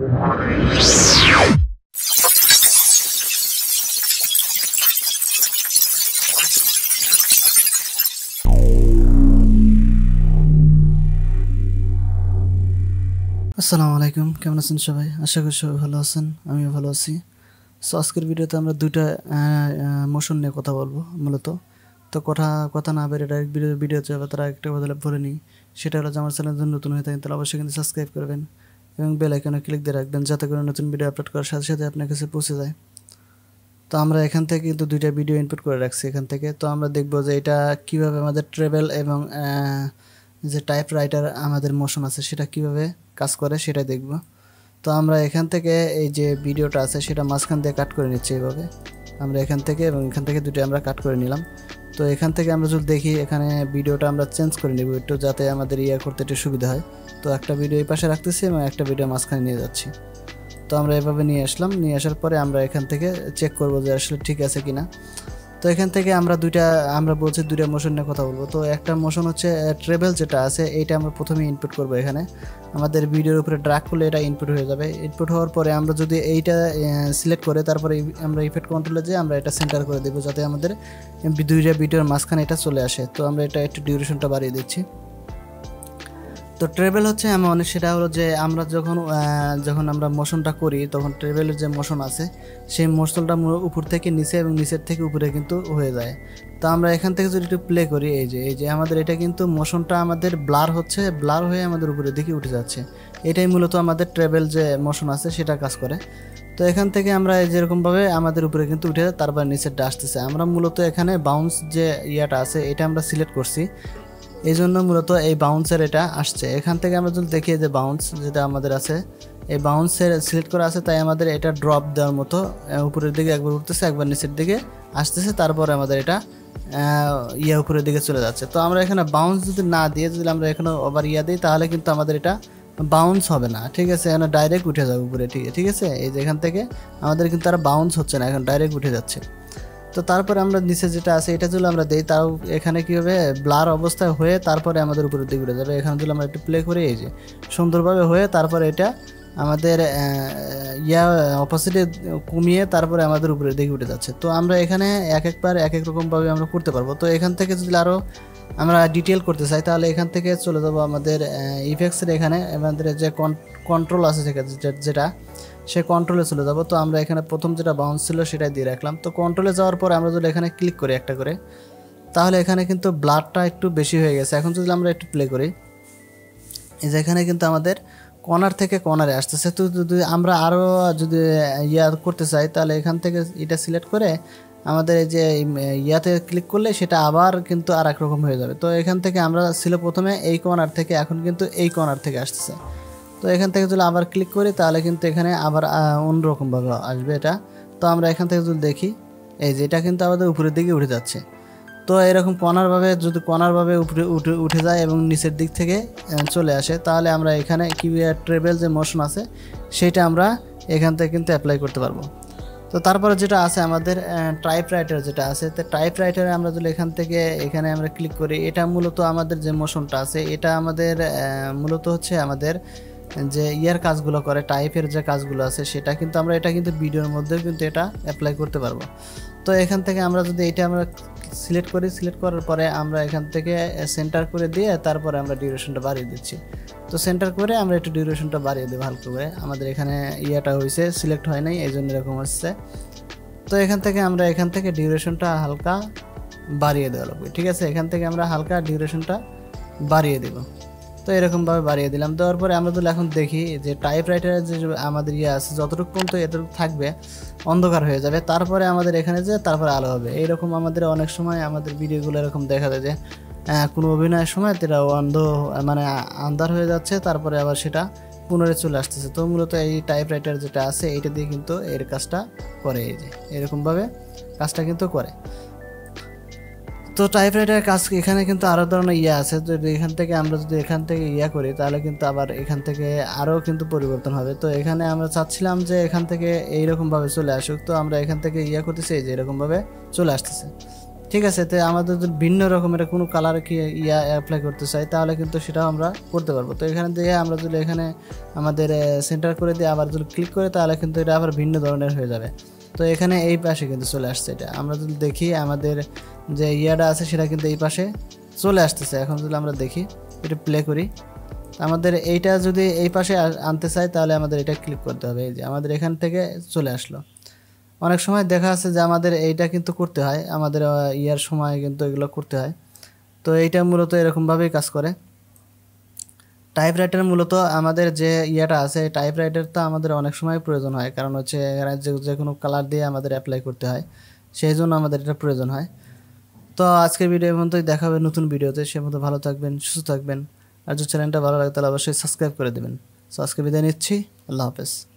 আসসালামু আলাইকুম, কেমন আছেন সবাই? আশা করি সবাই ভালো আছেন, আমিও ভালো আছি। সো আজকের ভিডিওতে আমরা দুইটা মোশন নিয়ে কথা বলবো মূলত। তো কথা না বেরিয়ে ডাইরেক্ট ভিডিও যাবে, তারা একটা কথা বলে নিই, সেটা হলো যে আমার চ্যানেল যদি নতুন হয়ে থাকেন তাহলে অবশ্যই কিন্তু সাবস্ক্রাইব করবেন এবং বেল আইকনে ক্লিক দিয়ে রাখবেন, যাতে করে নতুন ভিডিও আপলোড করার সাথে সাথে আপনার কাছে পৌঁছে যায়। তো আমরা এখান থেকে কিন্তু দুইটা ভিডিও ইনপুট করে রাখছি এখান থেকে। তো আমরা দেখব যে এটা কিভাবে আমাদের ট্রেভেল এবং যে টাইপ রাইটার আমাদের মোশন আছে সেটা কিভাবে কাজ করে সেটা দেখব। তো আমরা এখান থেকে এই যে ভিডিওটা আছে সেটা মাঝখান দিয়ে কাট করে নিচ্ছি এইভাবে। আমরা এখান থেকে এবং এখান থেকে দুটো আমরা কাট করে নিলাম। তো এখান থেকে আমরা যদি দেখি এখানে ভিডিওটা আমরা চেঞ্জ করে নেব একটু, যাতে আমাদের করতে একটু সুবিধা হয়। তো একটা ভিডিও এই পাশে রাখতেছি এবং একটা ভিডিও মাঝখানে নিয়ে যাচ্ছি। তো আমরা এভাবে নিয়ে আসলাম, নিয়ে আসার পরে আমরা এখান থেকে চেক করব যে আসলে ঠিক আছে কিনা। তো এখান থেকে আমরা বলছি দুইটা মোশন নিয়ে কথা বলবো। তো একটা মোশন হচ্ছে ট্রেভেল যেটা আছে, এইটা আমরা প্রথমে ইনপুট করব। এখানে আমাদের ভিডিওর উপরে ড্র্যাগ করলে এটা ইনপুট হয়ে যাবে। ইনপুট হওয়ার পরে আমরা যদি এইটা সিলেক্ট করে তারপরে আমরা ইফেক্ট কন্ট্রোলে যেয়ে আমরা এটা সেন্টার করে দেবো, যাতে আমাদের দুইটা ভিডিওর মাঝখানে এটা চলে আসে। তো আমরা এটা একটু ডিউরেশনটা বাড়িয়ে দিচ্ছি। তো ট্রেভেল হচ্ছে এমন, সেটা হলো যে আমরা যখন আমরা মোশনটা করি তখন ট্রেভেলের যে মোশন আছে সেই মোশনটা উপর থেকে নিচে এবং নিচের থেকে উপরে কিন্তু হয়ে যায়। তো আমরা এখান থেকে যদি একটু প্লে করি, এই যে আমাদের এটা কিন্তু মোশনটা আমাদের ব্লার হয়ে আমাদের উপরের দিকে উঠে যাচ্ছে। এটাই মূলত আমাদের ট্রেভেল যে মোশন আছে সেটা কাজ করে। তো এখান থেকে আমরা যেরকমভাবে আমাদের উপরে কিন্তু উঠে তারপর নিচেরটা আসতেছে। আমরা মূলত এখানে বাউন্স যে ইয়াটা আছে এটা আমরা সিলেক্ট করছি, এই জন্য মূলত এই বাউন্সের এটা আসছে। এখান থেকে আমরা যদি দেখি যে বাউন্স যেটা আমাদের আছে, এই বাউন্সের সিলেক্ট করা আছে, তাই আমাদের এটা ড্রপ দেওয়ার মতো উপরের দিকে একবার উঠতেছে একবার নিচের দিকে আসতেছে, তারপরে আমাদের এটা উপরের দিকে চলে যাচ্ছে। তো আমরা এখানে বাউন্স যদি না দিয়ে যদি আমরা এখানে আবার দিই তাহলে কিন্তু আমাদের এটা বাউন্স হবে না, ঠিক আছে? এখানে ডাইরেক্ট উঠে যাবে উপরে, ঠিক আছে? এই যে এখান থেকে আমাদের কিন্তু আর বাউন্স হচ্ছে না, এখন ডাইরেক্ট উঠে যাচ্ছে। তো তারপরে আমরা নিচে যেটা আছে এটা যদি আমরা দেই, তাও এখানে কী হবে, ব্লার অবস্থায় হয়ে তারপরে আমাদের উপরের দিকে উঠে যাবে। এখানে যদি আমরা একটু প্লে করি, এই যে সুন্দরভাবে হয়ে তারপরে এটা আমাদের অপোজিটে কমিয়ে তারপরে আমাদের উপরের দিকে উঠে যাচ্ছে। তো আমরা এখানে এক এক রকমভাবে আমরা করতে পারবো। তো এখান থেকে যদি আরও আমরা ডিটেল করতে চাই তাহলে এখান থেকে চলে যাবো আমাদের ইফেক্টসের, এখানে আমাদের যে কন্ট্রোল আছে যেটা সে কন্ট্রোলে চলে যাব। তো আমরা এখানে প্রথম যেটা বাউন্স ছিল সেটাই দিয়ে রাখলাম। তো কন্ট্রোলে যাওয়ার পর আমরা যদি এখানে ক্লিক করি একটা করে, তাহলে এখানে কিন্তু ব্লারটা একটু বেশি হয়ে গেছে। এখন যদি আমরা একটু প্লে করি, এই যে এখানে কিন্তু আমাদের কর্নার থেকে কর্নারে আসতেছে। তো যদি আমরা আরও যদি করতে চাই তাহলে এখান থেকে এটা সিলেক্ট করে আমাদের এই যে ক্লিক করলে সেটা আবার কিন্তু আর এক রকম হয়ে যাবে। তো এখান থেকে আমরা ছিল প্রথমে এই কর্নার থেকে, এখন কিন্তু এই কর্নার থেকে আসতেছে। তো এখান থেকে যদি আবার ক্লিক করি তাহলে কিন্তু এখানে আবার অন্যরকমভাবে আসবে এটা। তো আমরা এখান থেকে যদি দেখি, এই যে এটা কিন্তু আমাদের উপরের দিকে উঠে যাচ্ছে। তো এরকম কর্নারভাবে উপরে উঠে যায় এবং নিচের দিক থেকে চলে আসে, তাহলে আমরা এখানে ট্রেভেল যে মোশন আছে সেটা আমরা এখান থেকে কিন্তু অ্যাপ্লাই করতে পারবো। তো তারপরে যেটা আছে আমাদের টাইপ রাইটার যেটা আছে, তো টাইপ রাইটারে আমরা যদি এখানে আমরা ক্লিক করি, এটা মূলত আমাদের যে মোশনটা আছে এটা আমাদের মূলত হচ্ছে আমাদের যে কাজগুলো করে, টাইপের যে কাজগুলো আছে সেটা কিন্তু আমরা এটা কিন্তু ভিডিওর মধ্যেও কিন্তু এটা অ্যাপ্লাই করতে পারবো। তো এখান থেকে আমরা যদি এটা আমরা সিলেক্ট করার পরে আমরা এখান থেকে সেন্টার করে দিয়ে তারপরে আমরা ডিউরেশনটা বাড়িয়ে দিচ্ছি। তো সেন্টার করে আমরা একটু ডিউরেশনটা বাড়িয়ে দেবো হালকা করে। আমাদের এখানে হয়েছে, সিলেক্ট হয় নাই, এই জন্য এরকম হচ্ছে। তো এখান থেকে ডিউরেশনটা হালকা বাড়িয়ে দেওয়া লাগবে, ঠিক আছে? এখান থেকে আমরা হালকা ডিউরেশনটা বাড়িয়ে দেবো। তো এরকমভাবে বাড়িয়ে দিলাম। দেওয়ার পরে আমরা যদি এখন দেখি যে টাইপ রাইটারের যে আমাদের আছে যতটুকু পর্যন্ত এতটুকু থাকবে অন্ধকার হয়ে যাবে, তারপরে আমাদের এখানে তারপরে আলো হবে। এইরকম আমাদের অনেক সময় আমাদের ভিডিওগুলো এরকম দেখা যায় যে কোনো অভিনয়ের সময় তারা আন্ধার হয়ে যাচ্ছে, তারপরে আবার সেটা পুনরায় চলে আসতেছে। তো মূলত এই টাইপ রাইটার যেটা আছে এইটা দিয়ে কিন্তু এর কাজটা করে, এই যে এরকমভাবে কাজটা কিন্তু করে। তো টাইপ রাইটারের কাজ এখানে কিন্তু আরও ধরনের আছে, যদি এখান থেকে আমরা করি তাহলে কিন্তু আবার এখান থেকে আরও কিন্তু পরিবর্তন হবে। তো এখানে আমরা চাচ্ছিলাম যে এখান থেকে এইরকমভাবে চলে আসুক। তো আমরা এখান থেকে করতেছি, এই যে এরকমভাবে চলে আসতেছে। ঠিক আছে। তো আমাদের যদি ভিন্ন রকমের কোনো কালার কি অ্যাপ্লাই করতে চাই তাহলে কিন্তু সেটাও আমরা করতে পারবো। তো এখানে দিয়ে আমরা যদি এখানে আমাদের সেন্টার করে দিয়ে আবার যদি ক্লিক করে তাহলে কিন্তু এটা আবার ভিন্ন ধরনের হয়ে যাবে। তো এখানে এই পাশে কিন্তু চলে আসছে এটা। আমরা যদি দেখি আমাদের যে ইয়াটা আছে সেটা কিন্তু এই পাশে চলে আসতেছে। এখন যদি আমরা দেখি এটা প্লে করি, আমাদের এইটা যদি এই পাশে আনতে চাই তাহলে আমাদের এটা ক্লিক করতে হবে। এই যে আমাদের এখান থেকে চলে আসলো। অনেক সময় দেখা আছে যে আমাদের এইটা কিন্তু করতে হয়, আমাদের ইয়ার সময় কিন্তু এগুলো করতে হয়। তো এইটা মূলত এরকমভাবেই কাজ করে। টাইপরাইটার মূলত আমাদের যে ইয়াটা আছে টাইপরাইটার তো আমাদের অনেক সময় প্রয়োজন হয়, কারণ হচ্ছে এখানে যে কোনো কালার দিয়ে আমাদের অ্যাপ্লাই করতে হয়, সেই জন্য আমাদের এটা প্রয়োজন হয়। তো আজকের ভিডিও পর্যন্তই, দেখা হবে নতুন ভিডিওতে। সে মতো ভালো থাকবেন, সুস্থ থাকবেন। আর যদি চ্যানেলটা ভালো লাগে তাহলে অবশ্যই সাবস্ক্রাইব করে দেবেন। তো আজকে বিদায় নিচ্ছি, আল্লাহ হাফেজ।